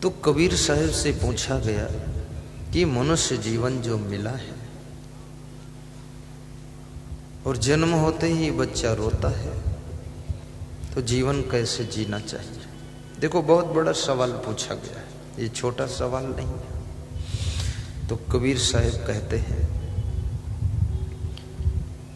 तो कबीर साहब से पूछा गया कि मनुष्य जीवन जो मिला है और जन्म होते ही बच्चा रोता है तो जीवन कैसे जीना चाहिए। देखो बहुत बड़ा सवाल पूछा गया है, ये छोटा सवाल नहीं है। तो कबीर साहब कहते हैं,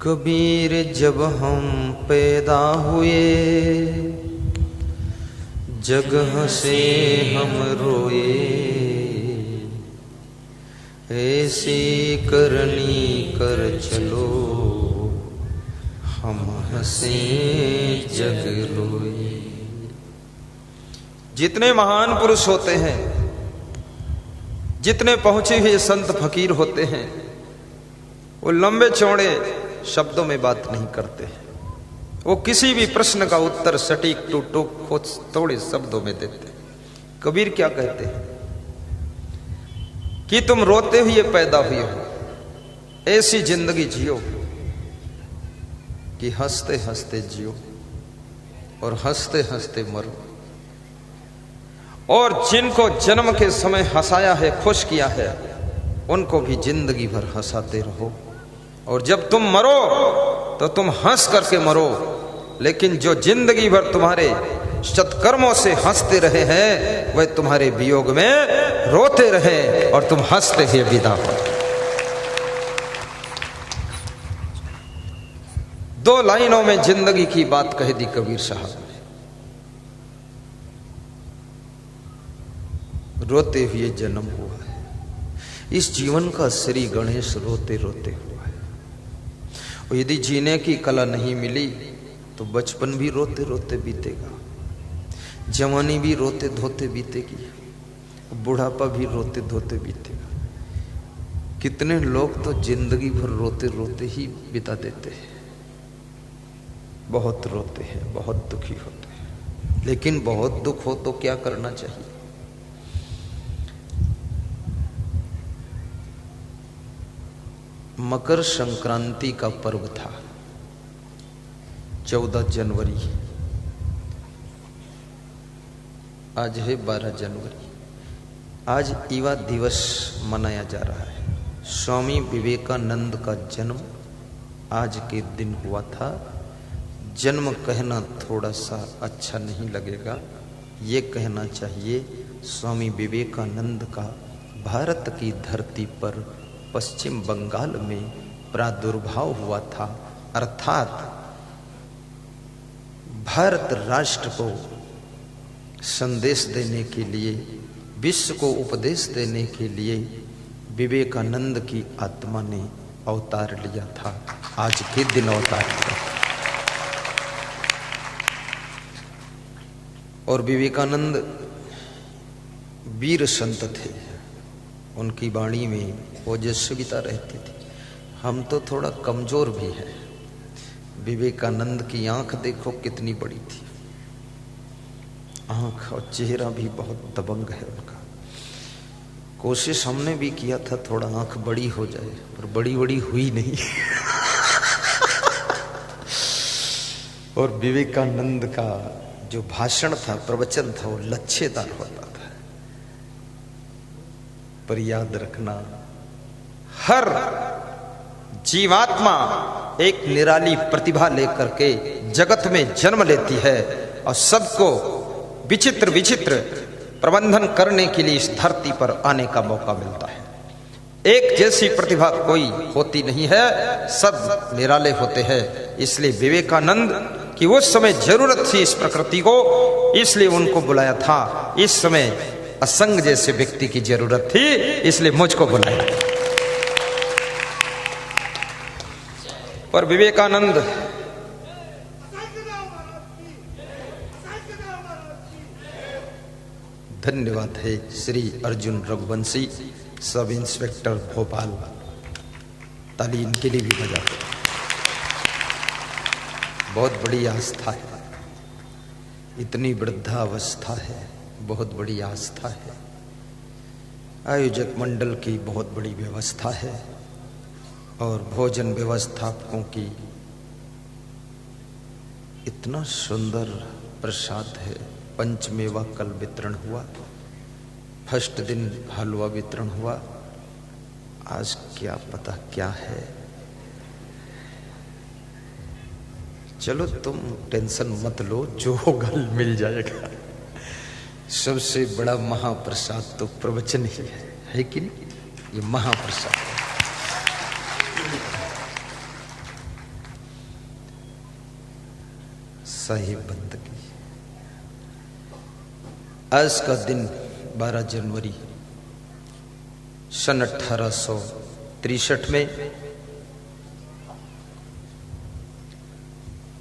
कबीर जब हम पैदा हुए जगह से हम रोए, ऐसी करनी कर चलो हम हंसे जग रोए। जितने महान पुरुष होते हैं, जितने पहुंचे हुए संत फकीर होते हैं, वो लंबे चौड़े शब्दों में बात नहीं करते हैं। वो किसी भी प्रश्न का उत्तर सटीक टूक थोड़े शब्दों में देते हैं। कबीर क्या कहते हैं कि तुम रोते हुए पैदा हुए हो, ऐसी जिंदगी जियो कि हंसते हंसते जियो और हंसते हंसते मरो। और जिनको जन्म के समय हंसाया है, खुश किया है, उनको भी जिंदगी भर हंसाते रहो। और जब तुम मरो तो तुम हंस करके मरो, लेकिन जो जिंदगी भर तुम्हारे सत्कर्मों से हंसते रहे हैं वह तुम्हारे वियोग में रोते रहे और तुम हंसते हुए विदा हो। दो लाइनों में जिंदगी की बात कह दी कबीर साहब ने। रोते हुए जन्म हुआ है, इस जीवन का श्री गणेश रोते रोते हुआ है। और यदि जीने की कला नहीं मिली तो बचपन भी रोते रोते बीतेगा, जवानी भी रोते धोते बीतेगी, बुढ़ापा भी रोते धोते बीतेगा। कितने लोग तो जिंदगी भर रोते रोते ही बिता देते हैं, बहुत रोते हैं, बहुत दुखी होते हैं। लेकिन बहुत दुख हो तो क्या करना चाहिए? मकर संक्रांति का पर्व था 14 जनवरी, आज है 12 जनवरी। आज युवा दिवस मनाया जा रहा है। स्वामी विवेकानंद का जन्म आज के दिन हुआ था। जन्म कहना थोड़ा सा अच्छा नहीं लगेगा, ये कहना चाहिए स्वामी विवेकानंद का भारत की धरती पर पश्चिम बंगाल में प्रादुर्भाव हुआ था। अर्थात भारत राष्ट्र को संदेश देने के लिए, विश्व को उपदेश देने के लिए विवेकानंद की आत्मा ने अवतार लिया था। आज के दिन अवतार लिया। और विवेकानंद वीर संत थे, उनकी वाणी में ओजस्विता रहती थी। हम तो थोड़ा कमजोर भी हैं। विवेकानंद की आंख देखो कितनी बड़ी थी, आंख और चेहरा भी बहुत दबंग है उनका। कोशिश हमने भी किया था थोड़ा आंख बड़ी हो जाए, पर बड़ी बड़ी हुई नहीं। और विवेकानंद का जो भाषण था, प्रवचन था, वो लच्छेदार होता था। पर याद रखना, हर जीवात्मा एक निराली प्रतिभा लेकर के जगत में जन्म लेती है और सबको विचित्र विचित्र प्रबंधन करने के लिए इस धरती पर आने का मौका मिलता है। एक जैसी प्रतिभा कोई होती नहीं है, सब निराले होते हैं। इसलिए विवेकानंद की उस समय जरूरत थी इस प्रकृति को, इसलिए उनको बुलाया था। इस समय असंग जैसे व्यक्ति की जरूरत थी, इसलिए मुझको बुलाया। पर विवेकानंद धन्यवाद है श्री अर्जुन रघुवंशी, सब इंस्पेक्टर भोपाल, ताली इनके लिए भी बजाते। बहुत बड़ी आस्था है, इतनी वृद्धावस्था है, बहुत बड़ी आस्था है। आयोजक मंडल की बहुत बड़ी व्यवस्था है और भोजन व्यवस्थापकों की इतना सुंदर प्रसाद है। पंचमेवा कल वितरण हुआ, फर्स्ट दिन हलवा वितरण हुआ। आज क्या पता क्या है। चलो तुम टेंशन मत लो, जो होगा मिल जाएगा। सबसे बड़ा महाप्रसाद तो प्रवचन ही है कि नहीं? ये महाप्रसाद है। सही बंदगी। आज का दिन 12 जनवरी सन 1863 में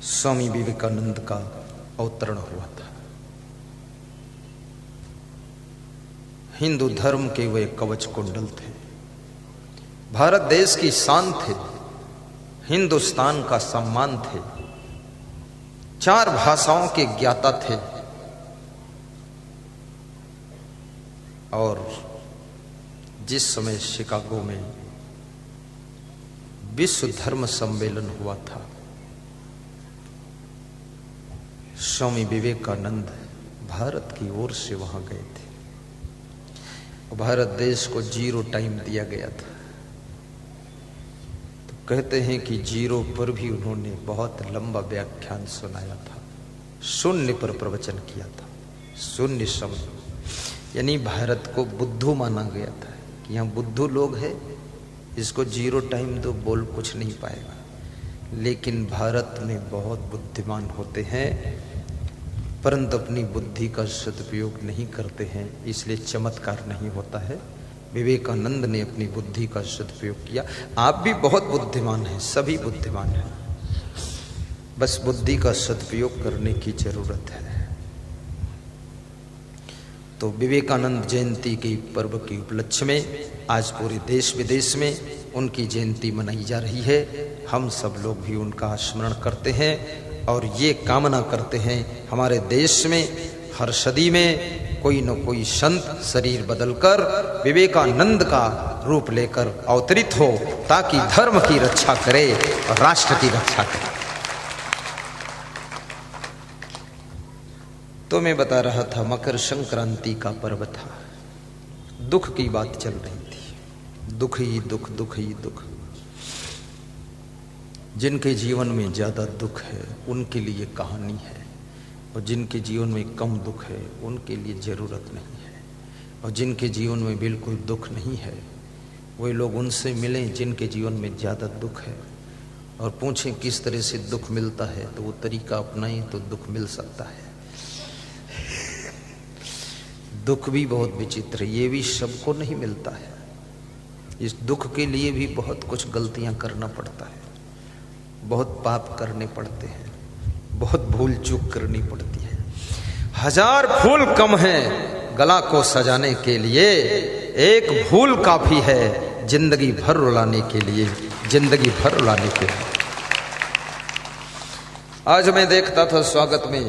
स्वामी विवेकानंद का अवतरण हुआ था। हिंदू धर्म के वे कवच कुंडल थे, भारत देश की शान थे, हिंदुस्तान का सम्मान थे, 4 भाषाओं के ज्ञाता थे और जिस समय शिकागो में विश्व धर्म सम्मेलन हुआ था, स्वामी विवेकानंद भारत की ओर से वहां गए थे। भारत देश को 0 टाइम दिया गया था। तो कहते हैं कि 0 पर भी उन्होंने बहुत लंबा व्याख्यान सुनाया था, शून्य पर प्रवचन किया था। शून्य समय यानी भारत को बुद्धू माना गया था कि यहाँ बुद्धू लोग हैं, इसको 0 टाइम तो बोल कुछ नहीं पाएगा। लेकिन भारत में बहुत बुद्धिमान होते हैं, परंतु अपनी बुद्धि का सदुपयोग नहीं करते हैं, इसलिए चमत्कार नहीं होता है। विवेकानंद ने अपनी बुद्धि का सदुपयोग किया। आप भी बहुत बुद्धिमान हैं, सभी बुद्धिमान हैं, बस बुद्धि का सदुपयोग करने की जरूरत है। तो विवेकानंद जयंती के पर्व के उपलक्ष्य में आज पूरे देश विदेश में उनकी जयंती मनाई जा रही है। हम सब लोग भी उनका स्मरण करते हैं और ये कामना करते हैं हमारे देश में हर सदी में कोई न कोई संत शरीर बदलकर विवेकानंद का रूप लेकर अवतरित हो, ताकि धर्म की रक्षा करे और राष्ट्र की रक्षा करे। तो मैं बता रहा था, मकर संक्रांति का पर्व था। दुख की बात चल रही थी, दुख ही दुख, दुख ही दुख। जिनके जीवन में ज्यादा दुख है उनके लिए कहानी है, और जिनके जीवन में कम दुख है उनके लिए जरूरत नहीं है। और जिनके जीवन में बिल्कुल दुख नहीं है वही लोग उनसे मिलें जिनके जीवन में ज्यादा दुख है, और पूछें किस तरह से दुख मिलता है, तो वो तरीका अपनाएं तो दुख मिल सकता है। दुख भी बहुत विचित्र है, ये भी सबको नहीं मिलता है। इस दुख के लिए भी बहुत कुछ गलतियां करना पड़ता है, बहुत पाप करने पड़ते हैं, बहुत भूल चूक करनी पड़ती है। 1000 फूल कम है गला को सजाने के लिए, एक भूल काफी है जिंदगी भर रुलाने के लिए, जिंदगी भर रुलाने के लिए। आज मैं देखता था स्वागत में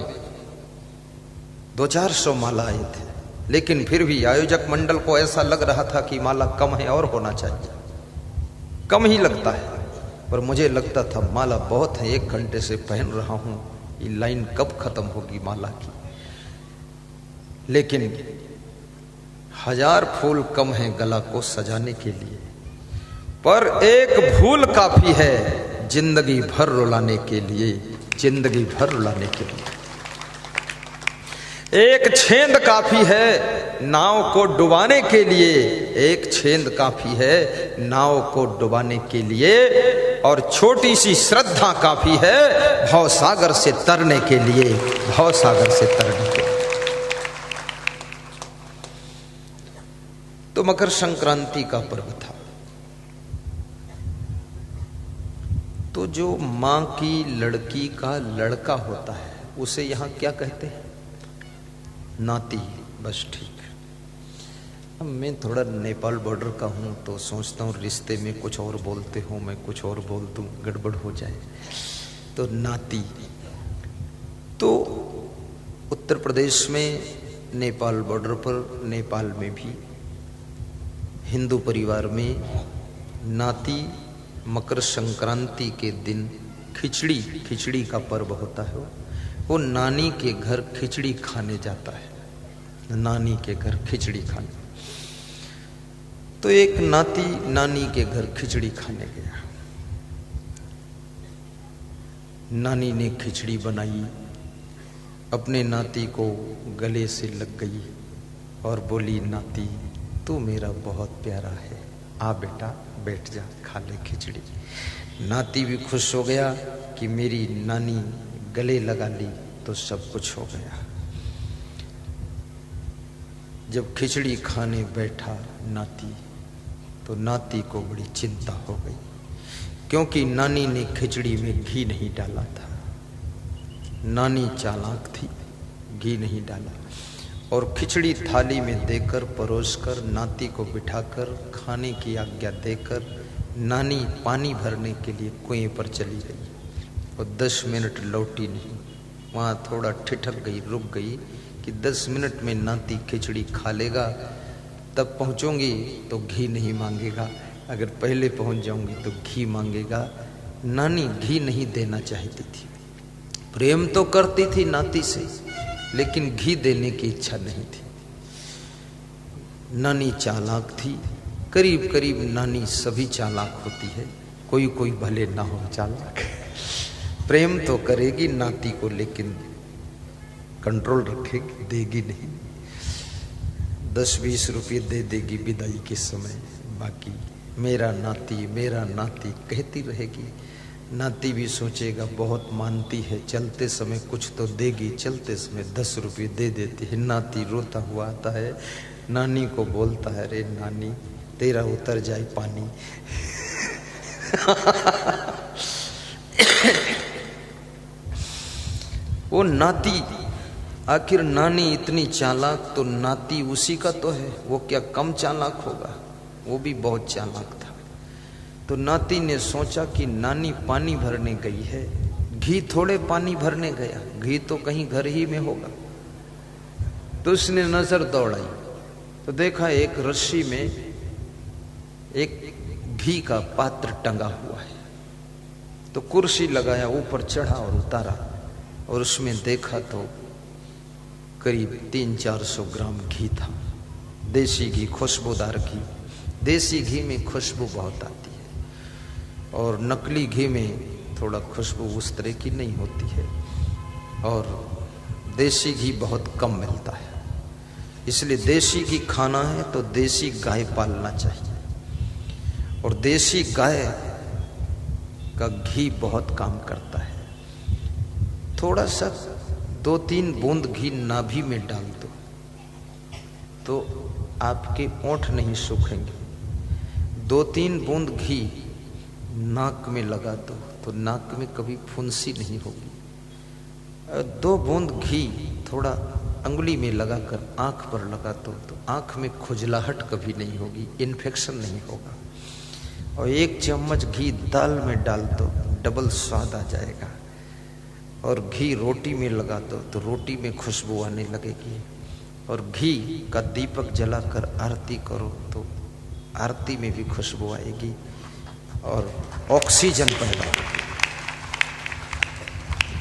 200-400 माला आए थे, लेकिन फिर भी आयोजक मंडल को ऐसा लग रहा था कि माला कम है और होना चाहिए। कम ही लगता है, पर मुझे लगता था माला बहुत है, 1 घंटे से पहन रहा हूं, ये लाइन कब खत्म होगी माला की। लेकिन 1000 फूल कम है गला को सजाने के लिए, पर एक भूल काफी है जिंदगी भर रुलाने के लिए, जिंदगी भर रुलाने के लिए। एक छेंद काफी है नाव को डुबाने के लिए, एक छेंद काफी है नाव को डुबाने के लिए, और छोटी सी श्रद्धा काफी है भवसागर से तरने के लिए, भवसागर से तरने के लिए। तो मकर संक्रांति का पर्व था। तो जो मां की लड़की का लड़का होता है उसे यहां क्या कहते हैं? नाती। बस ठीक। अब मैं थोड़ा नेपाल बॉर्डर का हूँ तो सोचता हूँ रिश्ते में कुछ और बोलते हो, मैं कुछ और बोल दूँ, गड़बड़ हो जाए। तो नाती। तो उत्तर प्रदेश में नेपाल बॉर्डर पर, नेपाल में भी हिंदू परिवार में नाती मकर संक्रांति के दिन खिचड़ी का पर्व होता है। वो नानी के घर खिचड़ी खाने जाता है, नानी के घर खिचड़ी खाने। तो एक नाती नानी के घर खिचड़ी खाने गया। नानी ने खिचड़ी बनाई, अपने नाती को गले से लग गई और बोली, नाती तू मेरा बहुत प्यारा है, आ बेटा बैठ जा, खा ले खिचड़ी। नाती भी खुश हो गया कि मेरी नानी गले लगा ली तो सब कुछ हो गया। जब खिचड़ी खाने बैठा नाती, तो नाती को बड़ी चिंता हो गई, क्योंकि नानी ने खिचड़ी में घी नहीं डाला था। नानी चालाक थी, घी नहीं डाला और खिचड़ी थाली में देकर परोसकर नाती को बिठाकर खाने की आज्ञा देकर नानी पानी भरने के लिए कुएं पर चली गई और 10 मिनट लौटी नहीं। वहाँ थोड़ा ठिठक गई, रुक गई कि 10 मिनट में नाती खिचड़ी खा लेगा, तब पहुँचूंगी तो घी नहीं मांगेगा, अगर पहले पहुँच जाऊंगी तो घी मांगेगा। नानी घी नहीं देना चाहती थी, प्रेम तो करती थी नाती से, लेकिन घी देने की इच्छा नहीं थी। नानी चालाक थी, करीब करीब नानी सभी चालाक होती है, कोई कोई भले ना हो चालाक। प्रेम तो करेगी नाती को, लेकिन कंट्रोल रखेगी, देगी नहीं। 10-20 रुपये दे देगी विदाई के समय, बाकी मेरा नाती कहती रहेगी। नाती भी सोचेगा बहुत मानती है, चलते समय कुछ तो देगी, चलते समय 10 रुपये दे देती है। नाती रोता हुआ आता है, नानी को बोलता है, अरे नानी तेरा उतर जाए पानी। वो नाती, आखिर नानी इतनी चालाक तो नाती उसी का तो है, वो क्या कम चालाक होगा, वो भी बहुत चालाक था। तो नाती ने सोचा कि नानी पानी भरने गई है, घी थोड़े पानी भरने गया, घी तो कहीं घर ही में होगा। तो उसने नजर दौड़ाई तो देखा एक रस्सी में एक घी का पात्र टंगा हुआ है। तो कुर्सी लगाया, ऊपर चढ़ा और उतारा और उसमें देखा तो करीब 300-400 ग्राम घी था, देसी घी, खुशबूदार घी। देसी घी में खुशबू बहुत आती है और नकली घी में थोड़ा खुशबू उस तरह की नहीं होती है, और देसी घी बहुत कम मिलता है। इसलिए देसी घी खाना है तो देसी गाय पालना चाहिए, और देसी गाय का घी बहुत काम करता है। थोड़ा सा 2-3 बूंद घी नाभि में डाल दो तो आपके ओंठ नहीं सूखेंगे। 2-3 बूंद घी नाक में लगा दो तो नाक में कभी फुंसी नहीं होगी। 2 बूंद घी थोड़ा अंगुली में लगाकर आंख पर लगा दो तो आंख में खुजलाहट कभी नहीं होगी, इन्फेक्शन नहीं होगा। और 1 चम्मच घी दाल में डाल दो, डबल स्वाद आ जाएगा। और घी रोटी में लगा दो तो रोटी में खुशबू आने लगेगी। और घी का दीपक जलाकर आरती करो तो आरती में भी खुशबू आएगी और ऑक्सीजन पैदा होगी।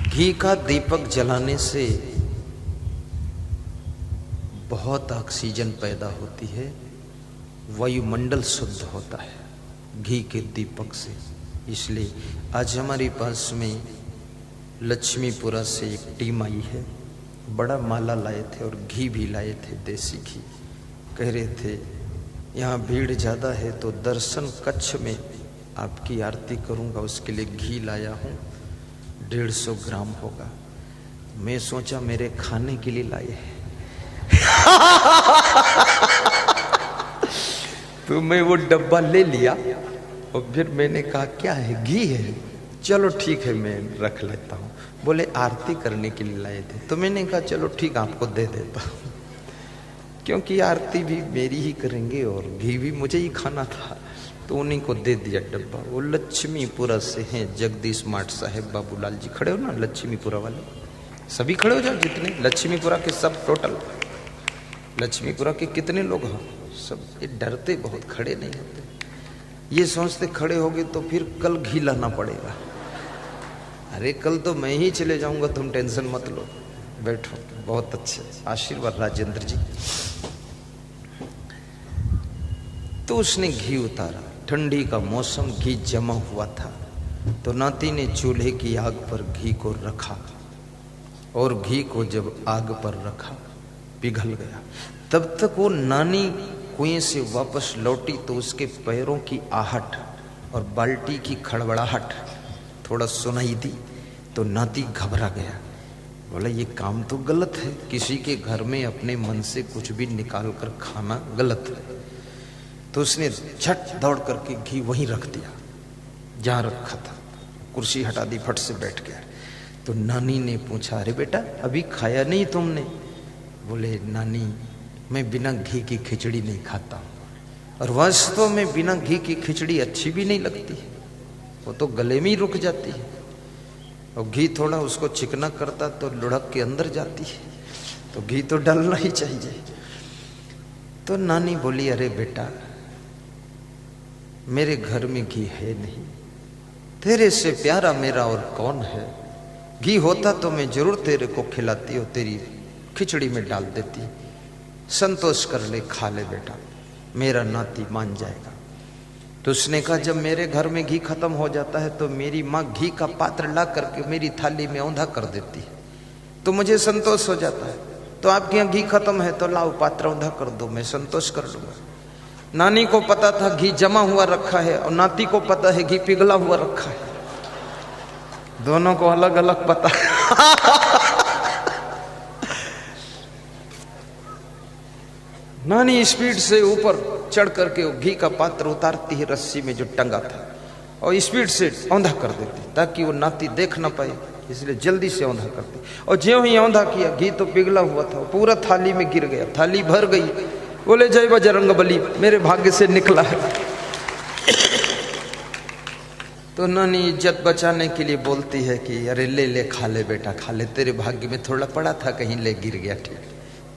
घी का दीपक जलाने से बहुत ऑक्सीजन पैदा होती है, वायुमंडल शुद्ध होता है घी के दीपक से। इसलिए आज हमारे पास में लक्ष्मीपुरा से एक टीम आई है, बड़ा माला लाए थे और घी भी लाए थे, देसी घी। कह रहे थे यहाँ भीड़ ज़्यादा है तो दर्शन कक्ष में आपकी आरती करूँगा, उसके लिए घी लाया हूँ, 150 ग्राम होगा। मैं सोचा मेरे खाने के लिए लाए हैं। तो मैं वो डब्बा ले लिया और फिर मैंने कहा क्या है, घी है, चलो ठीक है मैं रख लेता हूँ। बोले आरती करने के लिए लाए थे, तो मैंने कहा चलो ठीक आपको दे देता हूँ, क्योंकि आरती भी मेरी ही करेंगे और घी भी मुझे ही खाना था। तो उन्हीं को दे दिया डब्बा। वो लक्ष्मीपुरा से हैं, जगदीश माठ साहेब बाबूलाल जी। खड़े हो ना लक्ष्मीपुरा वाले, सभी खड़े हो जाओ, जितने लक्ष्मीपुरा के सब टोटल, लक्ष्मीपुरा के कितने लोग हैं सब। ये डरते बहुत, खड़े नहीं होते, ये सोचते खड़े हो गए तो फिर कल घी लाना पड़ेगा। अरे कल तो मैं ही चले जाऊंगा, तुम टेंशन मत लो, बैठो। बहुत अच्छे आशीर्वाद राजेंद्र जी। तो उसने घी उतारा। ठंडी का मौसम, घी जमा हुआ था। तो नाती ने चूल्हे की आग पर घी को रखा और घी को जब आग पर रखा पिघल गया। तब तक वो नानी कुएं से वापस लौटी तो उसके पैरों की आहट और बाल्टी की खड़बड़ाहट थोड़ा सुनाई दी। तो नाती घबरा गया, बोला ये काम तो गलत है, किसी के घर में अपने मन से कुछ भी निकाल कर खाना गलत है। तो उसने झट दौड़ करके घी वहीं रख दिया जहां रखा था, कुर्सी हटा दी, फट से बैठ गया। तो नानी ने पूछा, अरे बेटा अभी खाया नहीं तुमने? बोले नानी मैं बिना घी की खिचड़ी नहीं खाता हूं। और वास्तव में बिना घी की खिचड़ी अच्छी भी नहीं लगती है, वो तो गले में ही रुक जाती है। और घी थोड़ा उसको चिकना करता तो लुढ़क के अंदर जाती है, तो घी तो डालना ही चाहिए। तो नानी बोली, अरे बेटा मेरे घर में घी है नहीं, तेरे से प्यारा मेरा और कौन है? घी होता तो मैं जरूर तेरे को खिलाती और तेरी खिचड़ी में डाल देती। संतोष कर ले, खा ले बेटा, मेरा नाती मान जाएगा। तो उसने कहा, जब मेरे घर में घी खत्म हो जाता है तो मेरी माँ घी का पात्र ला करके मेरी थाली में औंधा कर देती है, तो मुझे संतोष हो जाता है। तो आपके यहाँ घी खत्म है तो लाओ पात्र औंधा कर दो, मैं संतोष कर लूंगा। नानी को पता था घी जमा हुआ रखा है और नाती को पता है घी पिघला हुआ रखा है, दोनों को अलग अलग पता है। नानी स्पीड से ऊपर चढ़ करके घी का पात्र उतारती है रस्सी में जो टंगा था और स्पीड से औंधा कर देती ताकि वो नाती देख ना पाए, इसलिए जल्दी से औंधा करती। और ज्यों ही औंधा किया घी तो पिघला हुआ था, पूरा थाली में गिर गया, थाली भर गई। बोले जय बजरंगबली, मेरे भाग्य से निकला है। तो नानी इज्जत बचाने के लिए बोलती है कि अरे ले ले खा ले बेटा, खा ले, तेरे भाग्य में थोड़ा पड़ा था, कहीं ले गिर गया, ठीक।